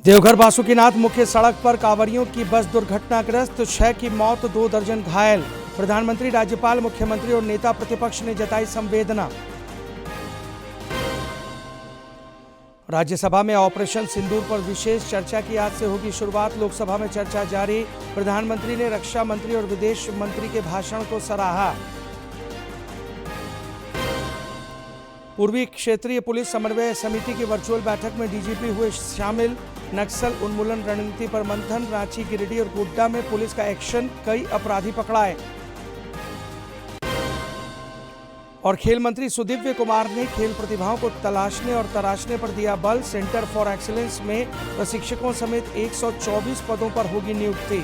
देवघर बासुकीनाथ मुख्य सड़क पर कांवरियों की बस दुर्घटनाग्रस्त, 6 की मौत, 2 दर्जन घायल। प्रधानमंत्री, राज्यपाल, मुख्यमंत्री और नेता प्रतिपक्ष ने जताई संवेदना। राज्यसभा में ऑपरेशन सिंदूर पर विशेष चर्चा की आज से होगी शुरुआत। लोकसभा में चर्चा जारी। प्रधानमंत्री ने रक्षा मंत्री और विदेश मंत्री के भाषण को सराहा। पूर्वी क्षेत्रीय पुलिस समन्वय समिति की वर्चुअल बैठक में डीजीपी हुए शामिल। नक्सल उन्मूलन रणनीति पर मंथन। रांची, गिरिडीह और गोड्डा में पुलिस का एक्शन, कई अपराधी पकड़ाए। और खेल मंत्री सुदिव्य कुमार ने खेल प्रतिभाओं को तलाशने और तराशने पर दिया बल। सेंटर फॉर एक्सीलेंस में प्रशिक्षकों समेत 124 पदों पर होगी नियुक्ति।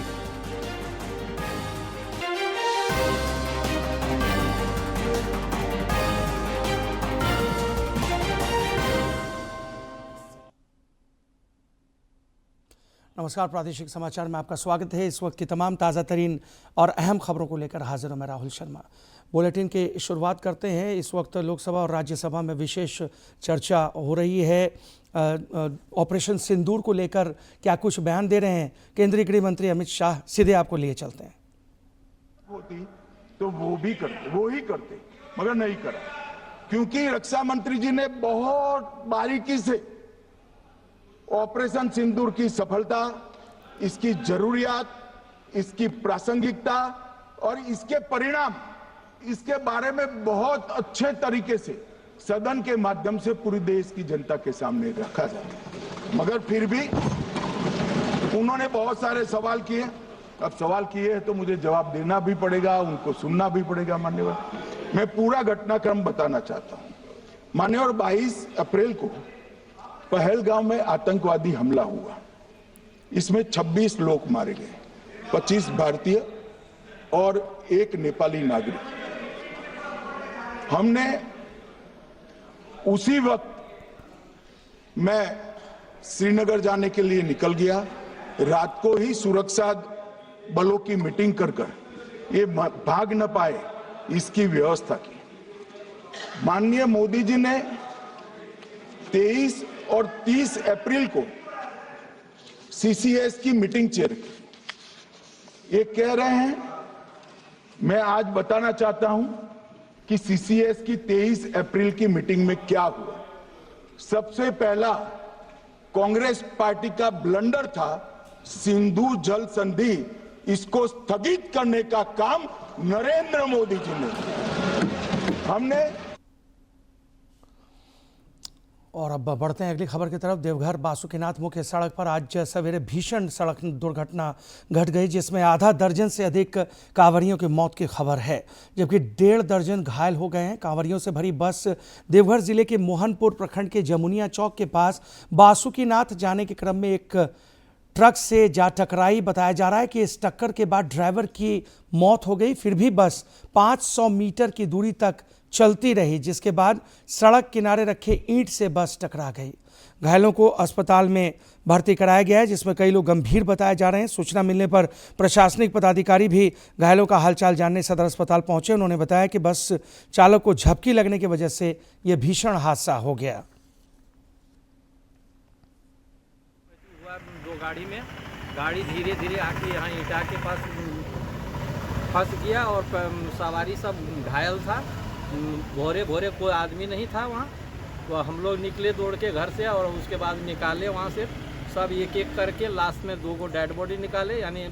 नमस्कार, प्रादेशिक समाचार में आपका स्वागत है। इस वक्त की तमाम ताज़ा तरीन और अहम खबरों को लेकर हाजिर हूं मैं राहुल शर्मा। बुलेटिन की शुरुआत करते हैं। इस वक्त लोकसभा और राज्यसभा में विशेष चर्चा हो रही है। ऑपरेशन सिंदूर को लेकर क्या कुछ बयान दे रहे हैं केंद्रीय गृह मंत्री अमित शाह। सीधे आपको लिए चलते हैं। होती तो वो ही करते मगर नहीं करा, क्योंकि रक्षा मंत्री जी ने बहुत बारीकी से ऑपरेशन सिंदूर की सफलता, इसकी जरूरियात, इसकी प्रासंगिकता और इसके परिणाम, इसके बारे में बहुत अच्छे तरीके से सदन के माध्यम से पूरी देश की जनता के सामने रखा जाए। मगर फिर भी उन्होंने बहुत सारे सवाल किए। अब सवाल किए हैं तो मुझे जवाब देना भी पड़ेगा, उनको सुनना भी पड़ेगा। मान्यवर, मैं पूरा घटनाक्रम बताना चाहता हूं। मान्यवर, 22 अप्रैल को पहलगांव में आतंकवादी हमला हुआ। इसमें 26 लोग मारे गए, 25 भारतीय और 1 नेपाली नागरिक। हमने उसी वक्त मैं श्रीनगर जाने के लिए निकल गया। रात को ही सुरक्षा बलों की मीटिंग कर ये भाग न पाए इसकी व्यवस्था की। माननीय मोदी जी ने 23 और 30 अप्रैल को सीसीएस की मीटिंग चेयर की। ये कह रहे हैं, मैं आज बताना चाहता हूं कि सीसीएस की 23 अप्रैल की मीटिंग में क्या हुआ। सबसे पहला कांग्रेस पार्टी का ब्लंडर था सिंधु जल संधि, इसको स्थगित करने का काम नरेंद्र मोदी जी ने। हमने और अब बढ़ते हैं अगली खबर की तरफ। देवघर बासुकीनाथ मुख्य सड़क पर आज सवेरे भीषण सड़क दुर्घटना घट गई, जिसमें आधा दर्जन से अधिक कांवरियों की मौत की खबर है, जबकि 1.5 दर्जन घायल हो गए हैं। कांवरियों से भरी बस देवघर जिले के मोहनपुर प्रखंड के जमुनिया चौक के पास बासुकीनाथ जाने के क्रम में एक ट्रक से जा टकराई। बताया जा रहा है कि इस टक्कर के बाद ड्राइवर की मौत हो गई। फिर भी बस 500 मीटर की दूरी तक चलती रही, जिसके बाद सड़क किनारे रखे ईंट से बस टकरा गई। घायलों को अस्पताल में भर्ती कराया गया है, जिसमें कई लोग गंभीर बताए जा रहे हैं। सूचना मिलने पर प्रशासनिक पदाधिकारी भी घायलों का हालचाल जानने सदर अस्पताल पहुंचे। उन्होंने बताया कि बस चालक को झपकी लगने की वजह से यह भीषण हादसा हो गया। गाड़ी में गाड़ी धीरे धीरे आके यहाँ ईटा के पास फंस गया और सवारी सब घायल था। भोरे भोरे कोई आदमी नहीं था वहाँ। तो हम लोग निकले दौड़ के घर से और उसके बाद निकाले वहाँ से सब एक एक करके। लास्ट में 2 डेड बॉडी निकाले, यानी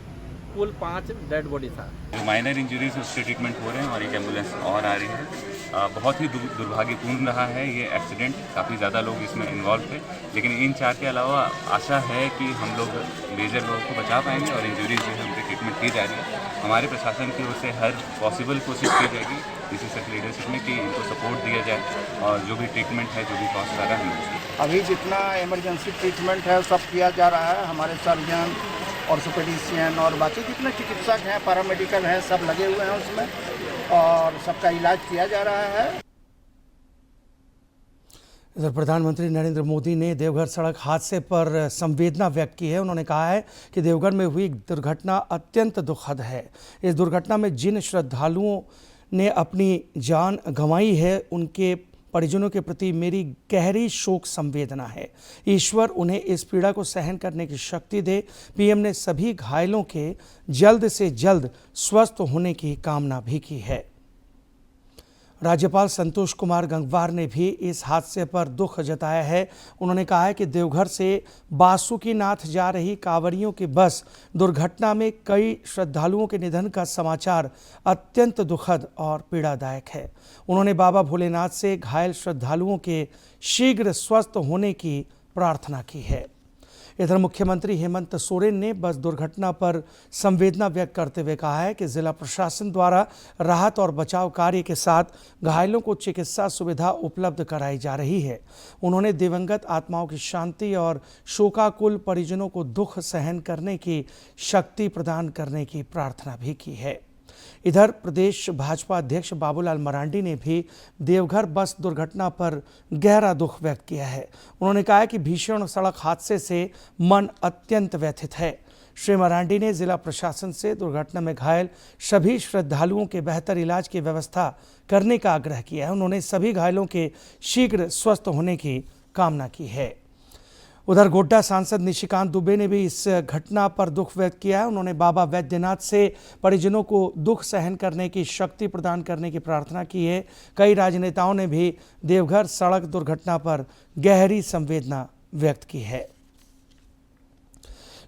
कुल 5 डेड बॉडी था। माइनर इंजरीज उसके ट्रीटमेंट हो रहे हैं और एक एम्बुलेंस और आ रही है। बहुत ही दुर्भाग्यपूर्ण रहा है ये एक्सीडेंट। काफ़ी ज़्यादा लोग इसमें इन्वॉल्व थे, लेकिन इन 4 के अलावा आशा है कि हम लोग मेजर लोगों को बचा पाएंगे और इंजरीज जो है उनकी ट्रीटमेंट की जा रही है। हमारे प्रशासन की ओर से हर पॉसिबल कोशिश की जाएगी इसी सब लीडरशिप में कि इनको सपोर्ट दिया जाए और जो भी ट्रीटमेंट है, जो भी कॉस्ट आ रहा है, अभी जितना इमरजेंसी ट्रीटमेंट है सब किया जा रहा है। हमारे सर्जन, ऑर्थोपेडिशियन और बाकी जितने चिकित्सक हैं, पैरामेडिकल हैं, सब लगे हुए हैं उसमें और सबका इलाज किया जा रहा है। इधर प्रधानमंत्री नरेंद्र मोदी ने देवघर सड़क हादसे पर संवेदना व्यक्त की है। उन्होंने कहा है कि देवघर में हुई दुर्घटना अत्यंत दुखद है। इस दुर्घटना में जिन श्रद्धालुओं ने अपनी जान गंवाई है, उनके परिजनों के प्रति मेरी गहरी शोक संवेदना है। ईश्वर उन्हें इस पीड़ा को सहन करने की शक्ति दे। पीएम ने सभी घायलों के जल्द से जल्द स्वस्थ होने की कामना भी की है। राज्यपाल संतोष कुमार गंगवार ने भी इस हादसे पर दुख जताया है। उन्होंने कहा है कि देवघर से बासुकीनाथ जा रही कांवरियों की बस दुर्घटना में कई श्रद्धालुओं के निधन का समाचार अत्यंत दुखद और पीड़ादायक है। उन्होंने बाबा भोलेनाथ से घायल श्रद्धालुओं के शीघ्र स्वस्थ होने की प्रार्थना की है। इधर मुख्यमंत्री हेमंत सोरेन ने बस दुर्घटना पर संवेदना व्यक्त करते हुए कहा है कि जिला प्रशासन द्वारा राहत और बचाव कार्य के साथ घायलों को चिकित्सा सुविधा उपलब्ध कराई जा रही है। उन्होंने दिवंगत आत्माओं की शांति और शोकाकुल परिजनों को दुख सहन करने की शक्ति प्रदान करने की प्रार्थना भी की है। इधर प्रदेश भाजपा अध्यक्ष बाबूलाल मरांडी ने भी देवघर बस दुर्घटना पर गहरा दुख व्यक्त किया है। उन्होंने कहा है कि भीषण सड़क हादसे से मन अत्यंत व्यथित है। श्री मरांडी ने जिला प्रशासन से दुर्घटना में घायल सभी श्रद्धालुओं के बेहतर इलाज की व्यवस्था करने का आग्रह किया है। उन्होंने सभी घायलों के शीघ्र स्वस्थ होने की कामना की है। उधर गोड्डा सांसद निशिकांत दुबे ने भी इस घटना पर दुख व्यक्त किया है। उन्होंने बाबा वैद्यनाथ से परिजनों को दुख सहन करने की शक्ति प्रदान करने की प्रार्थना की है। कई राजनेताओं ने भी देवघर सड़क दुर्घटना पर गहरी संवेदना व्यक्त की है।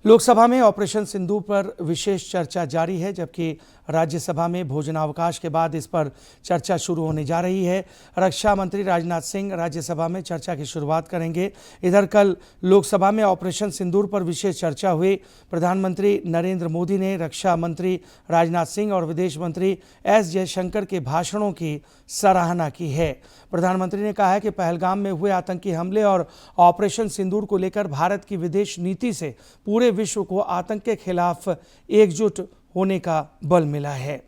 लोकसभा में ऑपरेशन सिंदूर पर विशेष चर्चा जारी है, जबकि राज्यसभा में भोजनावकाश के बाद इस पर चर्चा शुरू होने जा रही है। रक्षा मंत्री राजनाथ सिंह राज्यसभा में चर्चा की शुरुआत करेंगे। इधर कल लोकसभा में ऑपरेशन सिंदूर पर विशेष चर्चा हुई। प्रधानमंत्री नरेंद्र मोदी ने रक्षा मंत्री राजनाथ सिंह और विदेश मंत्री एस जयशंकर के भाषणों की सराहना की है। प्रधानमंत्री ने कहा है कि पहलगाम में हुए आतंकी हमले और ऑपरेशन सिंदूर को लेकर भारत की विदेश नीति से पूरे विश्व को आतंक के खिलाफ एकजुट होने का बल मिला है।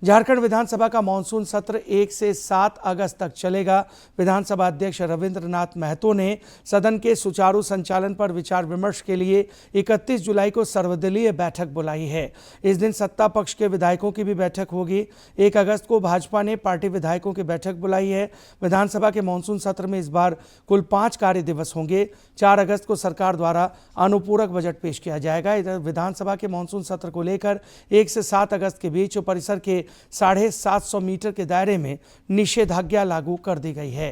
झारखंड विधानसभा का मानसून सत्र 1 से 7 अगस्त तक चलेगा। विधानसभा अध्यक्ष रविंद्रनाथ महतो ने सदन के सुचारू संचालन पर विचार विमर्श के लिए 31 जुलाई को सर्वदलीय बैठक बुलाई है। इस दिन सत्ता पक्ष के विधायकों की भी बैठक होगी। 1 अगस्त को भाजपा ने पार्टी विधायकों की बैठक बुलाई है। विधानसभा के मानसून सत्र में इस बार कुल 5 कार्य दिवस होंगे। 4 अगस्त को सरकार द्वारा अनुपूरक बजट पेश किया जाएगा। इधर विधानसभा के मानसून सत्र को लेकर 1 से 7 अगस्त के बीच परिसर के 750 मीटर के दायरे में निषेधाज्ञा लागू कर दी गई है।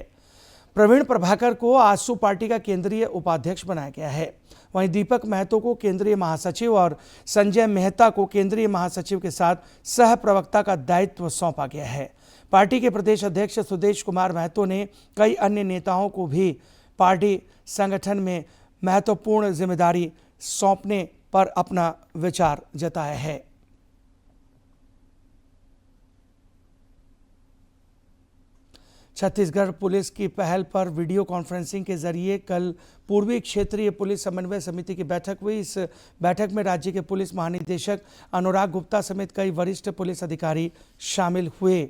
प्रवीण प्रभाकर को आजसू पार्टी का केंद्रीय उपाध्यक्ष बनाया गया है। वहीं दीपक महतो को केंद्रीय महासचिव और संजय मेहता को केंद्रीय महासचिव के साथ सह प्रवक्ता का दायित्व सौंपा गया है। पार्टी के प्रदेश अध्यक्ष सुदेश कुमार महतो ने कई अन्य नेताओं को भी पार्टी संगठन में महत्वपूर्ण जिम्मेदारी सौंपने पर अपना विचार जताया है। छत्तीसगढ़ पुलिस की पहल पर वीडियो कॉन्फ्रेंसिंग के जरिए कल पूर्वी क्षेत्रीय पुलिस समन्वय समिति की बैठक हुई। इस बैठक में राज्य के पुलिस महानिदेशक अनुराग गुप्ता समेत कई वरिष्ठ पुलिस अधिकारी शामिल हुए।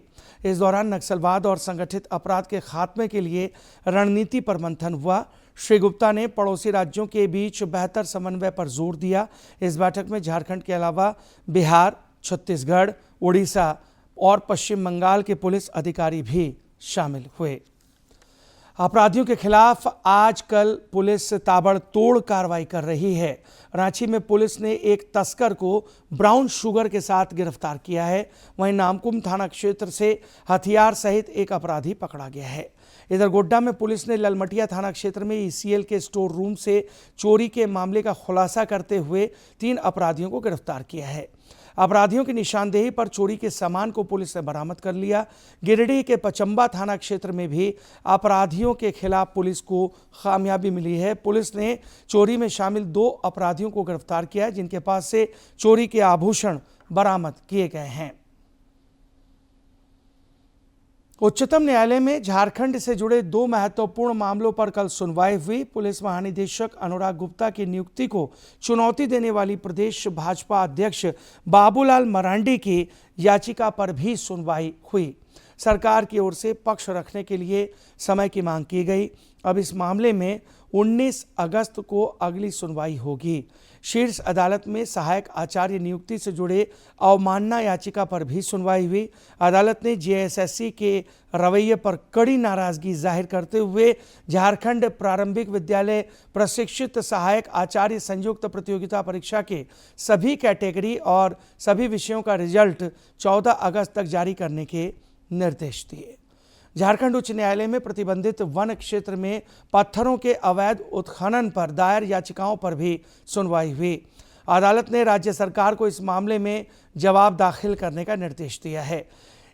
इस दौरान नक्सलवाद और संगठित अपराध के खात्मे के लिए रणनीति पर मंथन हुआ। श्री गुप्ता ने पड़ोसी राज्यों के बीच बेहतर समन्वय पर जोर दिया। इस बैठक में झारखंड के अलावा बिहार, छत्तीसगढ़, उड़ीसा और पश्चिम बंगाल के पुलिस अधिकारी भी शामिल हुए। अपराधियों के खिलाफ आजकल पुलिस ताबड़तोड़ कार्रवाई कर रही है। रांची में पुलिस ने एक तस्कर को ब्राउन शुगर के साथ गिरफ्तार किया है। वहीं नामकुम थाना क्षेत्र से हथियार सहित एक अपराधी पकड़ा गया है। इधर गोड्डा में पुलिस ने ललमटिया थाना क्षेत्र में ईसीएल के स्टोर रूम से चोरी के मामले का खुलासा करते हुए 3 अपराधियों को गिरफ्तार किया है। अपराधियों की निशानदेही पर चोरी के सामान को पुलिस ने बरामद कर लिया। गिरिडीह के पचंबा थाना क्षेत्र में भी अपराधियों के खिलाफ पुलिस को कामयाबी मिली है। पुलिस ने चोरी में शामिल 2 अपराधियों को गिरफ्तार किया है, जिनके पास से चोरी के आभूषण बरामद किए गए हैं। उच्चतम न्यायालय में झारखंड से जुड़े 2 महत्वपूर्ण मामलों पर कल सुनवाई हुई। पुलिस महानिदेशक अनुराग गुप्ता की नियुक्ति को चुनौती देने वाली प्रदेश भाजपा अध्यक्ष बाबूलाल मरांडी की याचिका पर भी सुनवाई हुई। सरकार की ओर से पक्ष रखने के लिए समय की मांग की गई। अब इस मामले में 19 अगस्त को अगली सुनवाई होगी। शीर्ष अदालत में सहायक आचार्य नियुक्ति से जुड़े अवमानना याचिका पर भी सुनवाई हुई। अदालत ने जेएसएससी के रवैये पर कड़ी नाराजगी जाहिर करते हुए झारखंड प्रारंभिक विद्यालय प्रशिक्षित सहायक आचार्य संयुक्त प्रतियोगिता परीक्षा के सभी कैटेगरी और सभी विषयों का रिजल्ट 14 अगस्त तक जारी करने के निर्देश दिए। झारखंड उच्च न्यायालय में प्रतिबंधित वन क्षेत्र में पत्थरों के अवैध उत्खनन पर दायर याचिकाओं पर भी सुनवाई हुई। अदालत ने राज्य सरकार को इस मामले में जवाब दाखिल करने का निर्देश दिया है।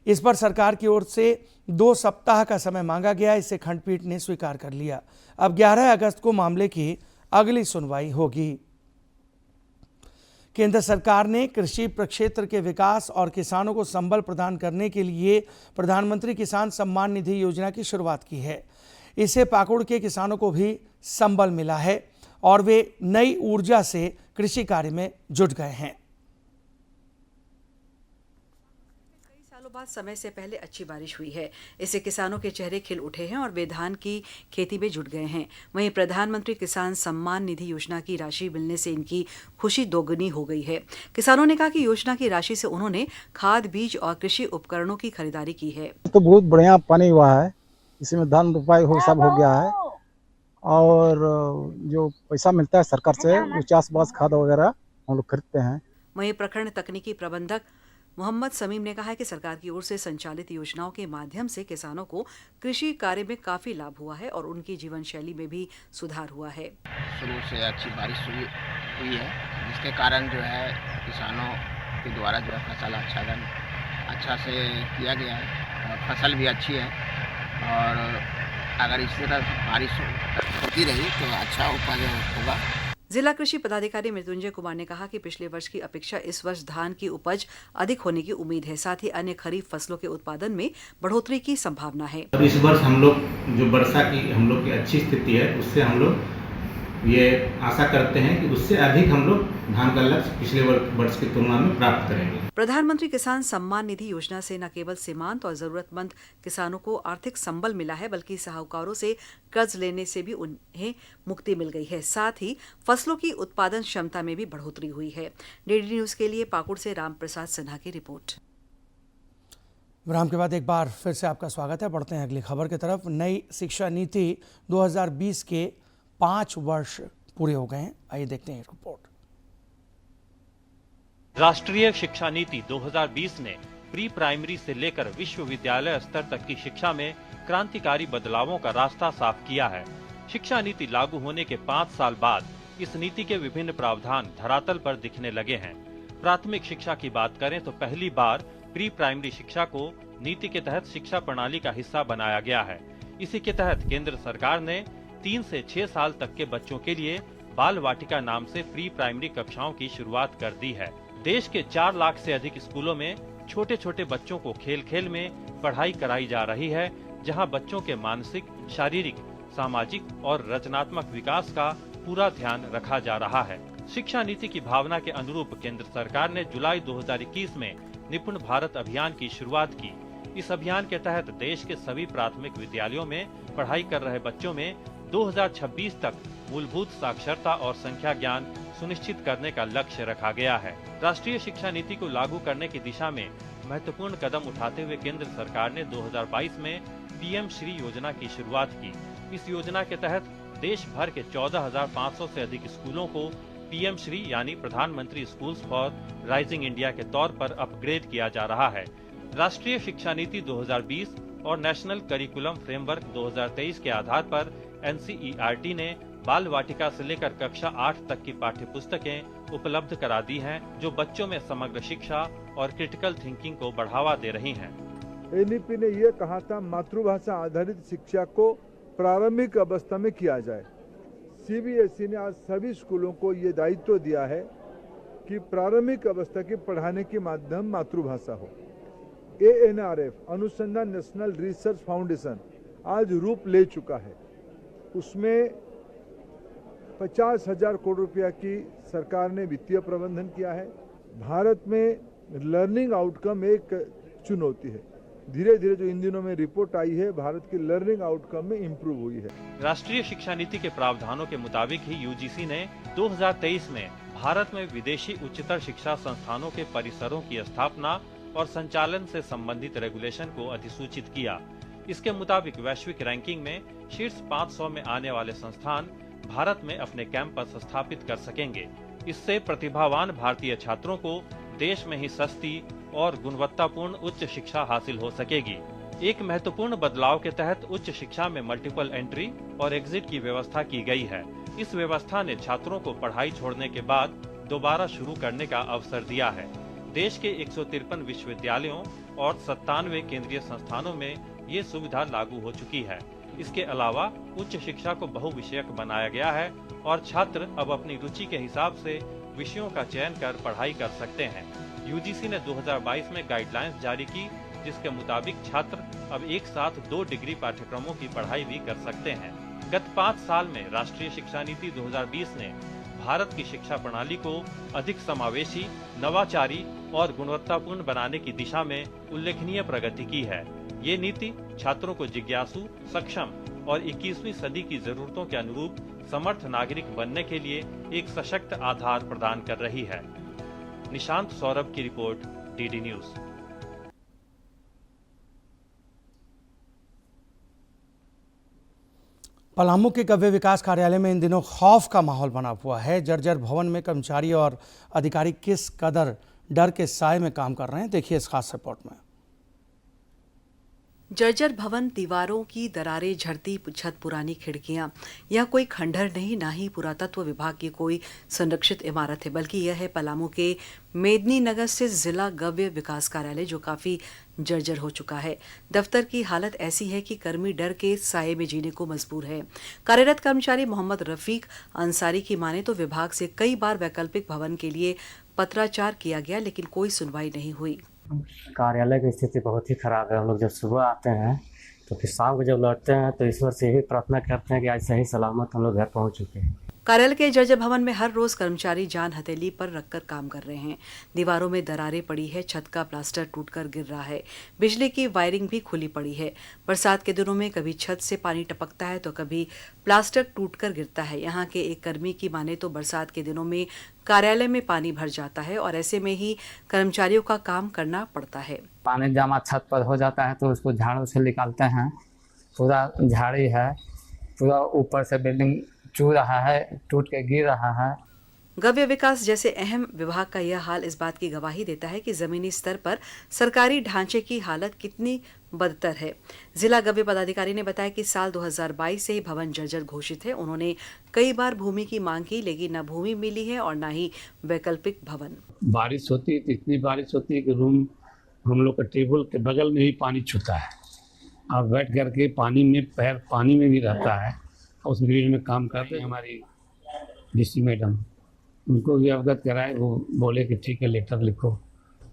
इस पर सरकार की ओर से 2 सप्ताह का समय मांगा गया। इसे खंडपीठ ने स्वीकार कर लिया। अब 11 अगस्त को मामले की अगली सुनवाई होगी। केंद्र सरकार ने कृषि प्रक्षेत्र के विकास और किसानों को संबल प्रदान करने के लिए प्रधानमंत्री किसान सम्मान निधि योजना की शुरुआत की है। इससे पाकुड़ के किसानों को भी संबल मिला है और वे नई ऊर्जा से कृषि कार्य में जुट गए हैं। बाद समय से पहले अच्छी बारिश हुई है। इससे किसानों के चेहरे खिल उठे हैं और वे धान की खेती में जुट गए हैं। वहीं प्रधानमंत्री किसान सम्मान निधि योजना की राशि मिलने से इनकी खुशी दोगुनी हो गई है। किसानों ने कहा कि योजना की राशि से उन्होंने खाद, बीज और कृषि उपकरणों की खरीदारी की है। तो बहुत बढ़िया पानी हुआ है, इसमें धान रोपाई सब हो गया है और जो पैसा मिलता है सरकार से वो चासबास खाद वगैरह हम लोग खरीदते हैं। वहीं प्रखंड तकनीकी प्रबंधक मोहम्मद समीम ने कहा है कि सरकार की ओर से संचालित योजनाओं के माध्यम से किसानों को कृषि कार्य में काफी लाभ हुआ है और उनकी जीवन शैली में भी सुधार हुआ है। शुरू से अच्छी बारिश हुई है, जिसके कारण जो है किसानों के द्वारा जो है फसल अच्छा से किया गया है और फसल भी अच्छी है और अगर इसी तरह बारिश होती रही तो अच्छा उपज होगा। जिला कृषि पदाधिकारी मृत्युंजय कुमार ने कहा कि पिछले वर्ष की अपेक्षा इस वर्ष धान की उपज अधिक होने की उम्मीद है। साथ ही अन्य खरीफ फसलों के उत्पादन में बढ़ोतरी की संभावना है। इस वर्ष हम लोग जो वर्षा की हम लोग की अच्छी स्थिति है, उससे हम लोग ये आशा करते हैं कि उससे अधिक हम लोग धान का लक्ष्य पिछले वर्ष की तुलना में प्राप्त करेंगे। प्रधानमंत्री किसान सम्मान निधि योजना से न केवल सीमांत और जरूरतमंद किसानों को आर्थिक संबल मिला है, बल्कि साहूकारों से कर्ज लेने से भी उन्हें मुक्ति मिल गई है। साथ ही फसलों की उत्पादन क्षमता में भी बढ़ोतरी हुई है। डीडी न्यूज के लिए पाकुड़ से राम प्रसाद सिन्हा की रिपोर्ट। विराम के बाद एक बार फिर से आपका स्वागत है। बढ़ते हैं अगली खबर की तरफ। नई शिक्षा नीति 2020 के 5 वर्ष पूरे हो गए हैं। आइए देखते हैं रिपोर्ट। राष्ट्रीय शिक्षा नीति 2020 ने प्री प्राइमरी से लेकर विश्वविद्यालय स्तर तक की शिक्षा में क्रांतिकारी बदलावों का रास्ता साफ किया है। शिक्षा नीति लागू होने के 5 साल बाद इस नीति के विभिन्न प्रावधान धरातल पर दिखने लगे हैं। प्राथमिक शिक्षा की बात करें तो पहली बार प्री प्राइमरी शिक्षा को नीति के तहत शिक्षा प्रणाली का हिस्सा बनाया गया है। इसी के तहत केंद्र सरकार ने 3 से 6 साल तक के बच्चों के लिए बाल वाटिका नाम से प्री प्राइमरी कक्षाओं की शुरुआत कर दी है। देश के 4 लाख से अधिक स्कूलों में छोटे छोटे बच्चों को खेल खेल में पढ़ाई कराई जा रही है, जहां बच्चों के मानसिक, शारीरिक, सामाजिक और रचनात्मक विकास का पूरा ध्यान रखा जा रहा है। शिक्षा नीति की भावना के अनुरूप केंद्र सरकार ने जुलाई 2021 में निपुण भारत अभियान की शुरुआत की। इस अभियान के तहत देश के सभी प्राथमिक विद्यालयों में पढ़ाई कर रहे बच्चों में 2026 तक मूलभूत साक्षरता और संख्या ज्ञान सुनिश्चित करने का लक्ष्य रखा गया है। राष्ट्रीय शिक्षा नीति को लागू करने की दिशा में महत्वपूर्ण कदम उठाते हुए केंद्र सरकार ने 2022 में पीएम श्री योजना की शुरुआत की। इस योजना के तहत देश भर के 14,500 से अधिक स्कूलों को पीएम श्री यानी प्रधानमंत्री स्कूल्स फॉर राइजिंग इंडिया के तौर पर अपग्रेड किया जा रहा है। राष्ट्रीय शिक्षा नीति 2020 और नेशनल करिकुलम फ्रेमवर्क 2023 के आधार पर NCERT ने बाल वाटिका से लेकर कक्षा 8 तक की पाठ्य पुस्तकें उपलब्ध करा दी हैं, जो बच्चों में समग्र शिक्षा और क्रिटिकल थिंकिंग को बढ़ावा दे रही हैं। NEP ने ये कहा था मातृभाषा आधारित शिक्षा को प्रारंभिक अवस्था में किया जाए। CBSE ने आज सभी स्कूलों को ये दायित्व दिया है कि प्रारंभिक अवस्था के पढ़ाने के माध्यम मातृभाषा हो। ANRF अनुसंधान नेशनल रिसर्च फाउंडेशन आज रूप ले चुका है। उसमें 50,000 करोड़ रुपया की सरकार ने वित्तीय प्रबंधन किया है। भारत में लर्निंग आउटकम एक चुनौती है। धीरे धीरे जो इन दिनों में रिपोर्ट आई है, भारत की लर्निंग आउटकम में इम्प्रूव हुई है। राष्ट्रीय शिक्षा नीति के प्रावधानों के मुताबिक ही UGC ने 2023 में भारत में विदेशी उच्चतर शिक्षा संस्थानों के परिसरों की स्थापना और संचालन से संबंधित रेगुलेशन को अधिसूचित किया। इसके मुताबिक वैश्विक रैंकिंग में शीर्ष 500 में आने वाले संस्थान भारत में अपने कैंपस स्थापित कर सकेंगे। इससे प्रतिभावान भारतीय छात्रों को देश में ही सस्ती और गुणवत्तापूर्ण उच्च शिक्षा हासिल हो सकेगी। एक महत्वपूर्ण बदलाव के तहत उच्च शिक्षा में मल्टीपल एंट्री और एग्जिट की व्यवस्था की गई है। इस व्यवस्था ने छात्रों को पढ़ाई छोड़ने के बाद दोबारा शुरू करने का अवसर दिया है। देश के 153 विश्वविद्यालयों और 97 केंद्रीय संस्थानों में ये सुविधा लागू हो चुकी है। इसके अलावा उच्च शिक्षा को बहुविषयक बनाया गया है और छात्र अब अपनी रुचि के हिसाब से विषयों का चयन कर पढ़ाई कर सकते हैं। यूजीसी ने 2022 में गाइडलाइंस जारी की, जिसके मुताबिक छात्र अब एक साथ 2 डिग्री पाठ्यक्रमों की पढ़ाई भी कर सकते हैं। गत 5 साल में राष्ट्रीय शिक्षा नीति 2020 ने भारत की शिक्षा प्रणाली को अधिक समावेशी, नवाचारी और गुणवत्तापूर्ण बनाने की दिशा में उल्लेखनीय प्रगति की है। ये नीति छात्रों को जिज्ञासु, सक्षम और 21वीं सदी की जरूरतों के अनुरूप समर्थ नागरिक बनने के लिए एक सशक्त आधार प्रदान कर रही है। निशांत सौरभ की रिपोर्ट, डीडी न्यूज। पलामू के गव्य विकास कार्यालय में इन दिनों खौफ का माहौल बना हुआ है। जर्जर भवन में कर्मचारी और अधिकारी किस कदर डर के साए में काम कर रहे हैं, देखिए इस खास रिपोर्ट में। जर्जर भवन, दीवारों की दरारें झड़ती छत, पुरानी खिड़कियां। यह कोई खंडहर नहीं, ना ही पुरातत्व विभाग की कोई संरक्षित इमारत है, बल्कि यह है पलामू के मेदनी नगर स्थित जिला गव्य विकास कार्यालय, जो काफी जर्जर हो चुका है। दफ्तर की हालत ऐसी है कि कर्मी डर के साये में जीने को मजबूर है। कार्यरत कर्मचारी मोहम्मद रफीक अंसारी की माने तो विभाग से कई बार वैकल्पिक भवन के लिए पत्राचार किया गया, लेकिन कोई सुनवाई नहीं हुई। कार्यालय की स्थिति बहुत ही खराब है। हम लोग जब सुबह आते हैं तो फिर शाम को जब लौटते हैं तो ईश्वर से यही प्रार्थना करते हैं कि आज सही सलामत हम लोग घर पहुंच चुके हैं। कार्यालय के जर्जर भवन में हर रोज कर्मचारी जान हथेली पर रखकर काम कर रहे हैं। दीवारों में दरारें पड़ी है, छत का प्लास्टर टूटकर गिर रहा है, बिजली की वायरिंग भी खुली पड़ी है। बरसात के दिनों में कभी छत से पानी टपकता है तो कभी प्लास्टर टूटकर गिरता है। यहाँ के एक कर्मी की माने तो बरसात के दिनों में कार्यालय में पानी भर जाता है और ऐसे में ही कर्मचारियों का काम करना पड़ता है। पानी जमा छत पर हो जाता है तो उसको झाड़ू से निकालते हैं। पूरा झाड़ी है, पूरा ऊपर से बिल्डिंग चू रहा है, टूट के गिर रहा है। गव्य विकास जैसे अहम विभाग का यह हाल इस बात की गवाही देता है कि जमीनी स्तर पर सरकारी ढांचे की हालत कितनी बदतर है। जिला गव्य पदाधिकारी ने बताया कि साल 2022 से ही भवन जर्जर घोषित है। उन्होंने कई बार भूमि की मांग की, लेकिन न भूमि मिली है और न ही वैकल्पिक भवन। बारिश होती है तो इतनी बारिश होती है कि रूम हम लोग का टेबल के बगल में ही पानी छूता है। अब बैठ करके पानी में पैर पानी में भी रहता है। उस ग्रिड में काम करते हैं हमारी डीसी मैडम, उनको भी अवगत कराए। वो बोले कि ठीक है, लेटर लिखो।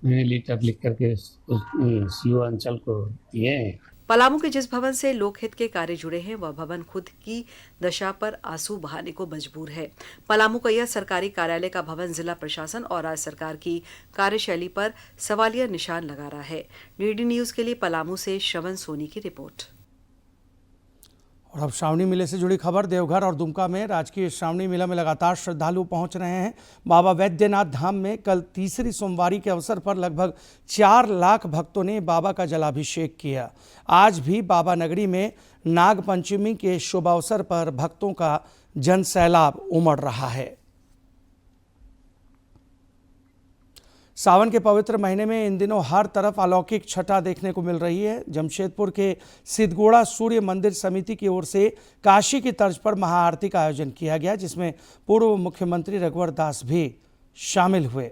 मैंने लेटर लिख करके सीओ अंचल को दिए। पलामू के जिस भवन से लोकहित के कार्य जुड़े हैं वह भवन खुद की दशा पर आंसू बहाने को मजबूर है। पलामू का यह सरकारी कार्यालय का भवन जिला प्रशासन और राज्य सरकार की कार्यशैली पर सवालिया निशान लगा रहा है। डीडी न्यूज के लिए पलामू से श्रवण सोनी की रिपोर्ट। और अब श्रावणी मेले से जुड़ी खबर। देवघर और दुमका में राजकीय श्रावणी मेला में लगातार श्रद्धालु पहुंच रहे हैं। बाबा वैद्यनाथ धाम में कल तीसरी सोमवारी के अवसर पर लगभग 4 लाख भक्तों ने बाबा का जलाभिषेक किया। आज भी बाबा नगरी में नाग पंचमी के शुभ अवसर पर भक्तों का जनसैलाब उमड़ रहा है। सावन के पवित्र महीने में इन दिनों हर तरफ अलौकिक छटा देखने को मिल रही है। जमशेदपुर के सिद्धगोड़ा सूर्य मंदिर समिति की ओर से काशी की तर्ज पर महाआरती का आयोजन किया गया, जिसमें पूर्व मुख्यमंत्री रघुवर दास भी शामिल हुए।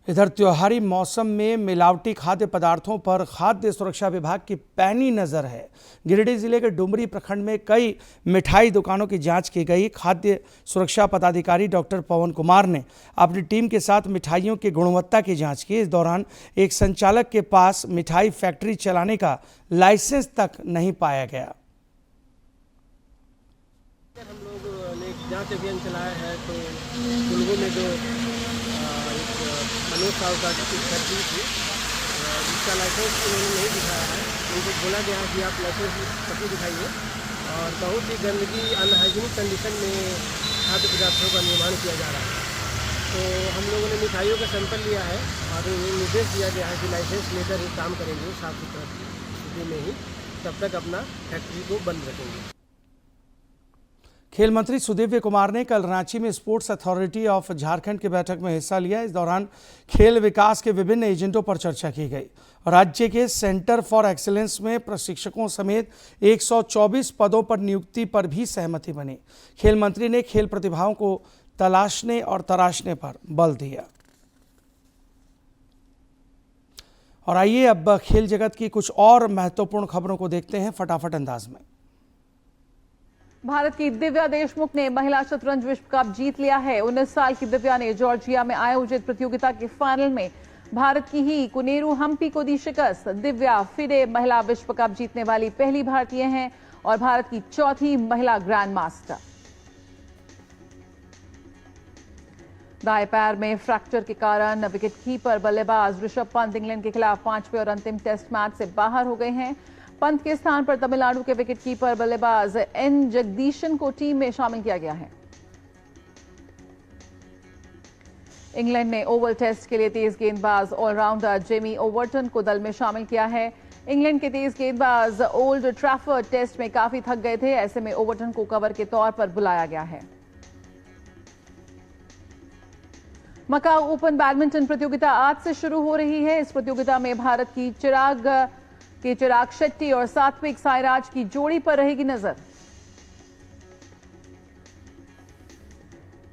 इधर त्योहारी मौसम में मिलावटी खाद्य पदार्थों पर खाद्य सुरक्षा विभाग की पैनी नजर है। गिरिडीह जिले के डुमरी प्रखंड में कई मिठाई दुकानों की जांच की गई। खाद्य सुरक्षा पदाधिकारी डॉक्टर पवन कुमार ने अपनी टीम के साथ मिठाइयों की गुणवत्ता की जांच की। इस दौरान एक संचालक के पास मिठाई फैक्ट्री चलाने का लाइसेंस तक नहीं पाया गया। हम लोग ने जांच अभियान चलाया है तो कुल्लू में जो मनोज साहु का फैक्ट्री थी जिसका लाइसेंस उन्होंने नहीं दिखाया है, उनको बोला गया कि आप लाइसेंस पक्की दिखाइए और बहुत ही गंदगी अनहाइजीनिक कंडीशन में खाद्य पदार्थों का निर्माण किया जा रहा है। तो हम लोगों ने मिठाइयों का सैंपल लिया है और निर्देश दिया गया है कि लाइसेंस लेकर ही काम करेंगे, साफ सुथरा स्थिति में ही तब तक अपना फैक्ट्री को बंद रखेंगे। खेल मंत्री सुदिव्य कुमार ने कल रांची में स्पोर्ट्स अथॉरिटी ऑफ झारखंड की बैठक में हिस्सा लिया। इस दौरान खेल विकास के विभिन्न एजेंडों पर चर्चा की गई। राज्य के सेंटर फॉर एक्सीलेंस में प्रशिक्षकों समेत 124 पदों पर नियुक्ति पर भी सहमति बनी। खेल मंत्री ने खेल प्रतिभाओं को तलाशने और तराशने पर बल दिया। और आइए अब खेल जगत की कुछ और महत्वपूर्ण खबरों को देखते हैं फटाफट अंदाज में। भारत की दिव्या देशमुख ने महिला शतरंज विश्व कप जीत लिया है। 19 साल की दिव्या ने जॉर्जिया में आयोजित प्रतियोगिता के फाइनल में भारत की ही कुनेरू हम्पी को दी शिकस्त। दिव्या फिडे महिला विश्व कप जीतने वाली पहली भारतीय हैं और भारत की चौथी महिला ग्रैंड मास्टर। दाएं पैर में फ्रैक्चर के कारण विकेट कीपर बल्लेबाज ऋषभ पंत इंग्लैंड के खिलाफ 5वें और अंतिम टेस्ट मैच से बाहर हो गए हैं। पंत के स्थान पर तमिलनाडु के विकेट कीपर बल्लेबाज एन जगदीशन को टीम में शामिल किया गया है। इंग्लैंड ने ओवल टेस्ट के लिए तेज गेंदबाज ऑलराउंडर जेमी ओवर्टन को दल में शामिल किया है। इंग्लैंड के तेज गेंदबाज ओल्ड ट्रैफर्ड टेस्ट में काफी थक गए थे, ऐसे में ओवर्टन को कवर के तौर पर बुलाया गया है। मकाऊ ओपन बैडमिंटन प्रतियोगिता आज से शुरू हो रही है। इस प्रतियोगिता में भारत की चिराग शेट्टी और सात्विक साईराज की जोड़ी पर रहेगी नजर।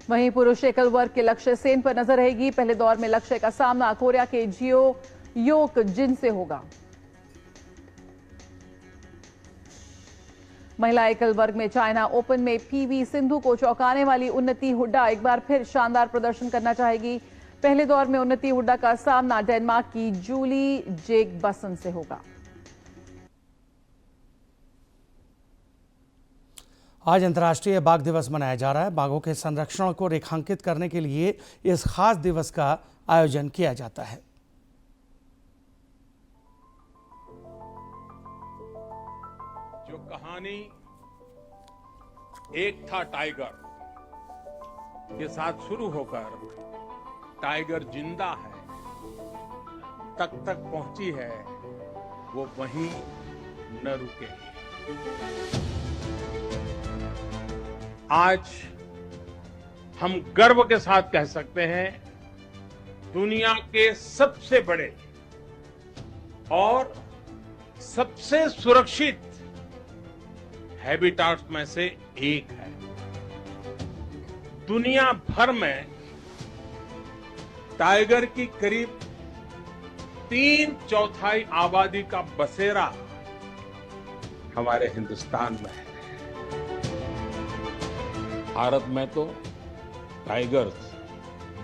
वहीं पुरुष एकल वर्ग के लक्ष्य सेन पर नजर रहेगी। पहले दौर में लक्ष्य का सामना कोरिया के जियो योक जिन से होगा। महिला एकल वर्ग में चाइना ओपन में पीवी सिंधु को चौंकाने वाली उन्नति हुड्डा एक बार फिर शानदार प्रदर्शन करना चाहेगी। पहले दौर में उन्नति हुड्डा का सामना डेनमार्क की जूली जेकबसन से होगा। आज अंतर्राष्ट्रीय बाघ दिवस मनाया जा रहा है। बाघों के संरक्षण को रेखांकित करने के लिए इस खास दिवस का आयोजन किया जाता है। जो कहानी एक था टाइगर के साथ शुरू होकर टाइगर जिंदा है तक पहुंची है, वो वहीं न रुकेगी। आज हम गर्व के साथ कह सकते हैं दुनिया के सबसे बड़े और सबसे सुरक्षित हैबिटाट्स में से एक है। दुनिया भर में टाइगर की करीब 3/4 आबादी का बसेरा हमारे हिंदुस्तान में है। भारत में तो टाइगर्स,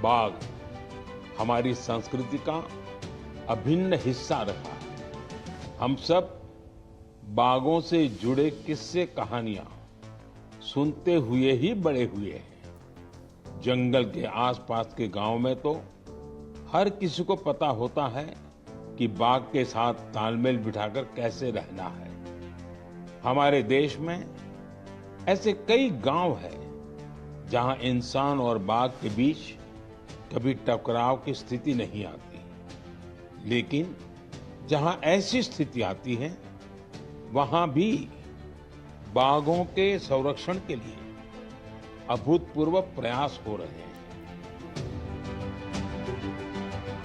बाघ हमारी संस्कृति का अभिन्न हिस्सा रहा है। हम सब बाघों से जुड़े किस्से कहानियां सुनते हुए ही बड़े हुए हैं। जंगल के आसपास के गांव में तो हर किसी को पता होता है कि बाघ के साथ तालमेल बिठाकर कैसे रहना है। हमारे देश में ऐसे कई गांव हैं जहां इंसान और बाघ के बीच कभी टकराव की स्थिति नहीं आती, लेकिन जहां ऐसी स्थिति आती है वहां भी बाघों के संरक्षण के लिए अभूतपूर्व प्रयास हो रहे हैं।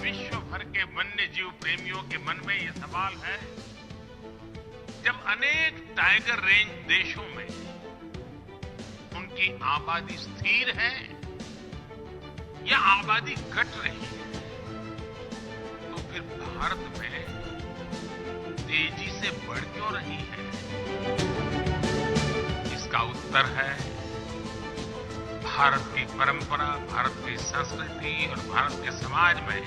विश्व भर के वन्य जीव प्रेमियों के मन में ये सवाल है, जब अनेक टाइगर रेंज देशों में उनकी आबादी स्थिर है या आबादी घट रही है, आखिर भारत में तेजी से बढ़ क्यों रही है? इसका उत्तर है भारत की परंपरा, भारत की संस्कृति और भारत के समाज में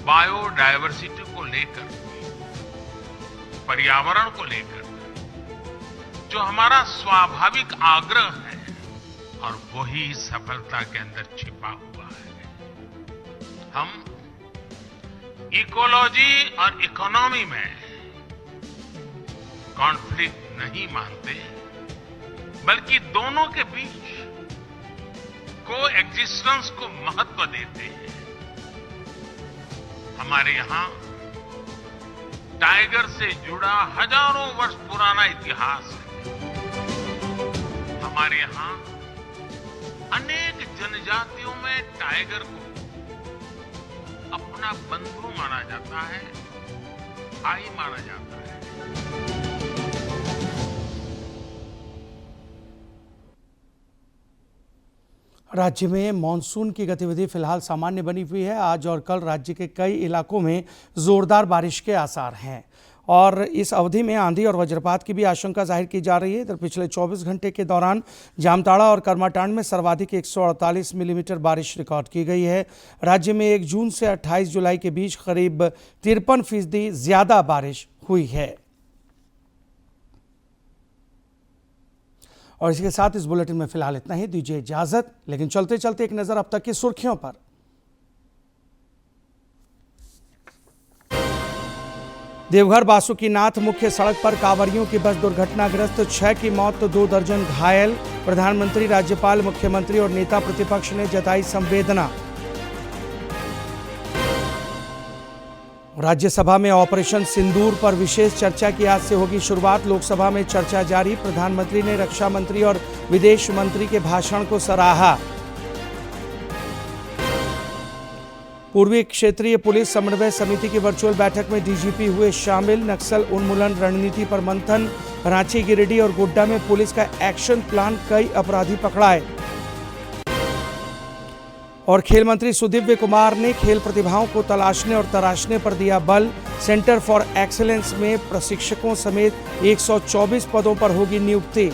बायोडायवर्सिटी को लेकर, पर्यावरण को लेकर जो हमारा स्वाभाविक आग्रह है, और वही सफलता के अंदर छिपा हुआ है। हम इकोलॉजी और इकोनॉमी में कॉन्फ्लिक्ट नहीं मानते, बल्कि दोनों के बीच को एग्जिस्टेंस को महत्व देते हैं। हमारे यहां टाइगर से जुड़ा हजारों वर्ष पुराना इतिहास है। हमारे यहां अनेक जनजातियों में टाइगर को अपना बंधु माना जाता है, भाई माना जाता है। राज्य में मानसून की गतिविधि फिलहाल सामान्य बनी हुई है। आज और कल राज्य के कई इलाकों में जोरदार बारिश के आसार हैं और इस अवधि में आंधी और वज्रपात की भी आशंका जाहिर की जा रही है। इधर पिछले 24 घंटे के दौरान जामताड़ा और करमाटांड में सर्वाधिक 148 मिलीमीटर बारिश रिकॉर्ड की गई है। राज्य में 1 जून से 28 जुलाई के बीच करीब 53% ज्यादा बारिश हुई है। और इसके साथ इस बुलेटिन में फिलहाल इतना ही। दीजिए इजाजत, लेकिन चलते चलते एक नजर अब तक की सुर्खियों पर। देवघर बासुकीनाथ मुख्य सड़क पर कांवरियों की बस दुर्घटनाग्रस्त, 6 की मौत तो 2 दर्जन घायल। प्रधानमंत्री, राज्यपाल, मुख्यमंत्री और नेता प्रतिपक्ष ने जताई संवेदना। राज्यसभा में ऑपरेशन सिंदूर पर विशेष चर्चा की आज से होगी शुरुआत। लोकसभा में चर्चा जारी। प्रधानमंत्री ने रक्षा मंत्री और विदेश मंत्री के भाषण को सराहा। पूर्वी क्षेत्रीय पुलिस समन्वय समिति की वर्चुअल बैठक में डीजीपी हुए शामिल। नक्सल उन्मूलन रणनीति पर मंथन। रांची, गिरिडीह और गोड्डा में पुलिस का एक्शन प्लान, कई अपराधी पकड़ाए। और खेल मंत्री सुदिव्य कुमार ने खेल प्रतिभाओं को तलाशने और तराशने पर दिया बल। सेंटर फॉर एक्सीलेंस में प्रशिक्षकों समेत 124 पदों पर होगी नियुक्ति।